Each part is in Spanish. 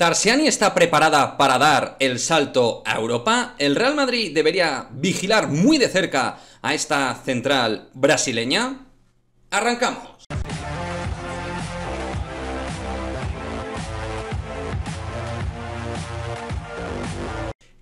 ¿Tarsiani está preparada para dar el salto a Europa? ¿El Real Madrid debería vigilar muy de cerca a esta central brasileña? ¡Arrancamos!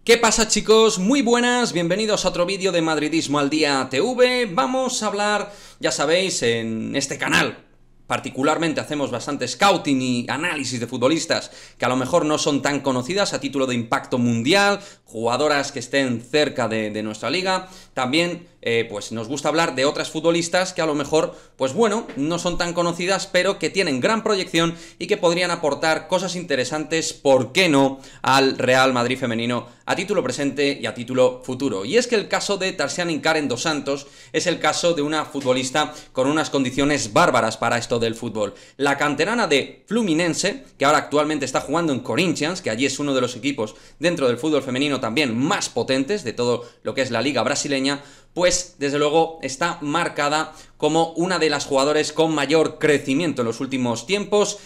¿Qué pasa, chicos? Muy buenas, bienvenidos a otro vídeo de Madridismo al Día TV. Vamos a hablar, ya sabéis, en este canal particularmente hacemos bastante scouting y análisis de futbolistas que a lo mejor no son tan conocidas a título de impacto mundial, jugadoras que estén cerca de nuestra liga. También pues nos gusta hablar de otras futbolistas que a lo mejor, pues bueno, no son tan conocidas, pero que tienen gran proyección y que podrían aportar cosas interesantes, ¿por qué no?, al Real Madrid femenino a título presente y a título futuro. Y es que el caso de Tarsiani Karen dos Santos es el caso de una futbolista con unas condiciones bárbaras para esto del fútbol. La canterana de Fluminense, que ahora actualmente está jugando en Corinthians, que allí es uno de los equipos dentro del fútbol femenino también más potentes de todo lo que es la liga brasileña, pues desde luego está marcada como una de las jugadoras con mayor crecimiento en los últimos tiempos,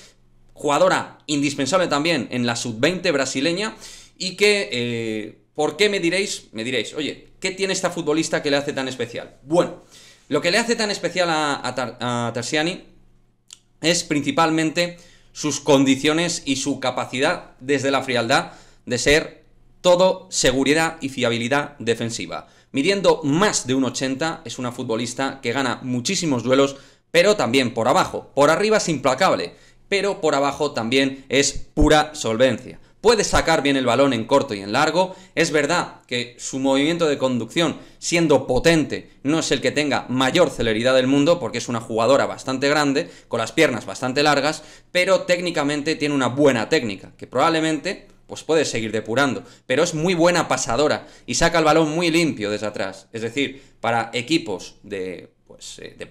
jugadora indispensable también en la sub-20 brasileña, y que, ¿por qué me diréis? Me diréis, oye, ¿qué tiene esta futbolista que le hace tan especial? Bueno, lo que le hace tan especial a Tarsiani es principalmente sus condiciones y su capacidad desde la frialdad de ser todo seguridad y fiabilidad defensiva. Midiendo más de 1,80 es una futbolista que gana muchísimos duelos, pero también por abajo. Por arriba es implacable, pero por abajo también es pura solvencia. Puede sacar bien el balón en corto y en largo. Es verdad que su movimiento de conducción, siendo potente, no es el que tenga mayor celeridad del mundo, porque es una jugadora bastante grande, con las piernas bastante largas, pero técnicamente tiene una buena técnica, que probablemente pues puede seguir depurando, pero es muy buena pasadora y saca el balón muy limpio desde atrás. Es decir, para equipos de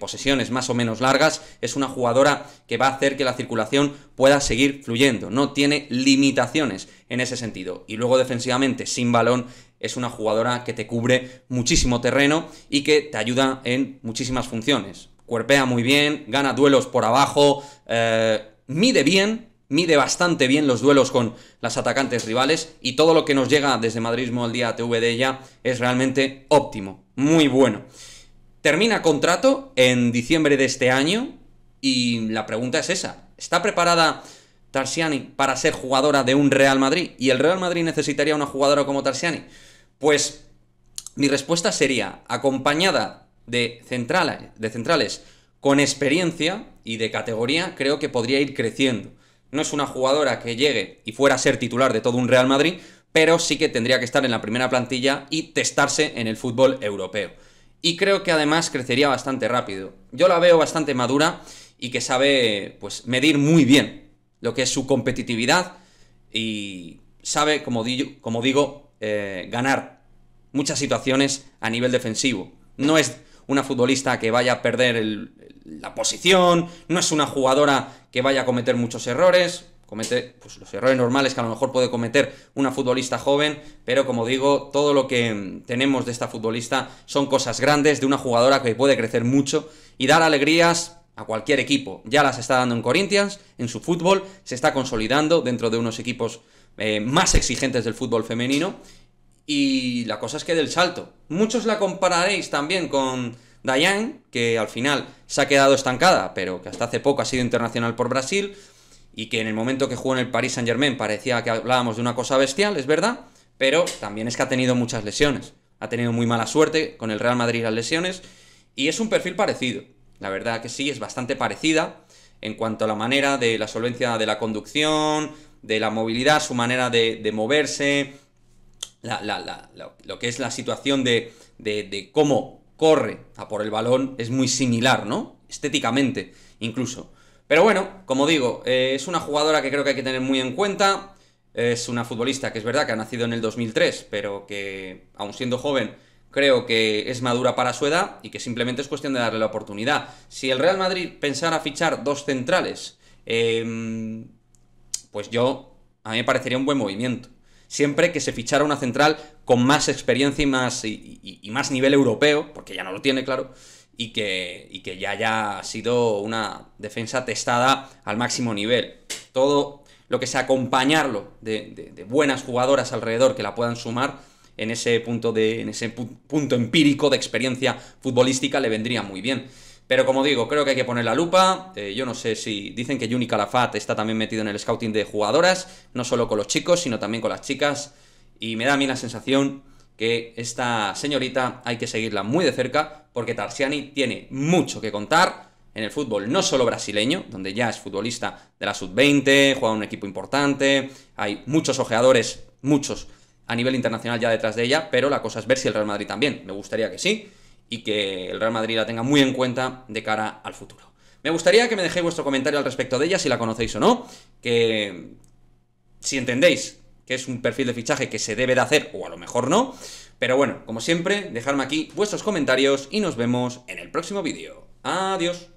posesiones más o menos largas, es una jugadora que va a hacer que la circulación pueda seguir fluyendo, no tiene limitaciones en ese sentido. Y luego defensivamente, sin balón, es una jugadora que te cubre muchísimo terreno y que te ayuda en muchísimas funciones. Cuerpea muy bien, gana duelos por abajo, mide bastante bien los duelos con las atacantes rivales, y todo lo que nos llega desde Madridismo al Día TV de ella es realmente óptimo, muy bueno. Termina contrato en diciembre de este año y la pregunta es esa: ¿está preparada Tarsiani para ser jugadora de un Real Madrid? ¿Y el Real Madrid necesitaría una jugadora como Tarsiani? Pues mi respuesta sería, acompañada de centrales con experiencia y de categoría, creo que podría ir creciendo. No es una jugadora que llegue y fuera a ser titular de todo un Real Madrid, pero sí que tendría que estar en la primera plantilla y testarse en el fútbol europeo. Y creo que además crecería bastante rápido. Yo la veo bastante madura y que sabe, pues, medir muy bien lo que es su competitividad y sabe, como digo, ganar muchas situaciones a nivel defensivo. No es una futbolista que vaya a perder la posición, no es una jugadora que vaya a cometer muchos errores. Comete pues los errores normales que a lo mejor puede cometer una futbolista joven, pero como digo, todo lo que tenemos de esta futbolista son cosas grandes, de una jugadora que puede crecer mucho y dar alegrías a cualquier equipo. Ya las está dando en Corinthians, en su fútbol, se está consolidando dentro de unos equipos más exigentes del fútbol femenino, y la cosa es que del salto. Muchos la compararéis también con Dayane, que al final se ha quedado estancada, pero que hasta hace poco ha sido internacional por Brasil, y que en el momento que jugó en el Paris Saint-Germain parecía que hablábamos de una cosa bestial, es verdad, pero también es que ha tenido muchas lesiones. Ha tenido muy mala suerte con el Real Madrid las lesiones, y es un perfil parecido. La verdad que sí, es bastante parecida en cuanto a la manera de la solvencia de la conducción, de la movilidad, su manera de moverse, lo que es la situación de cómo corre a por el balón es muy similar, ¿no? Estéticamente, incluso. Pero bueno, como digo, es una jugadora que creo que hay que tener muy en cuenta. Es una futbolista que es verdad que ha nacido en el 2003, pero que, aun siendo joven, creo que es madura para su edad y que simplemente es cuestión de darle la oportunidad. Si el Real Madrid pensara fichar dos centrales, pues a mí me parecería un buen movimiento. Siempre que se fichara una central con más experiencia y más nivel europeo, porque ya no lo tiene, claro, y que ya haya sido una defensa testada al máximo nivel. Todo lo que es acompañarlo de buenas jugadoras alrededor que la puedan sumar en ese punto punto empírico de experiencia futbolística, le vendría muy bien. Pero como digo, creo que hay que poner la lupa. Yo no sé si dicen que Juni Calafat está también metido en el scouting de jugadoras, no solo con los chicos, sino también con las chicas. Y me da a mí la sensación que esta señorita hay que seguirla muy de cerca, porque Tarsiani tiene mucho que contar en el fútbol, no solo brasileño, donde ya es futbolista de la sub-20, juega en un equipo importante, hay muchos ojeadores, muchos, a nivel internacional ya detrás de ella, pero la cosa es ver si el Real Madrid también. Me gustaría que sí, y que el Real Madrid la tenga muy en cuenta de cara al futuro. Me gustaría que me dejéis vuestro comentario al respecto de ella, si la conocéis o no, que si entendéis que es un perfil de fichaje que se debe de hacer, o a lo mejor no, pero bueno, como siempre, dejadme aquí vuestros comentarios y nos vemos en el próximo vídeo. Adiós.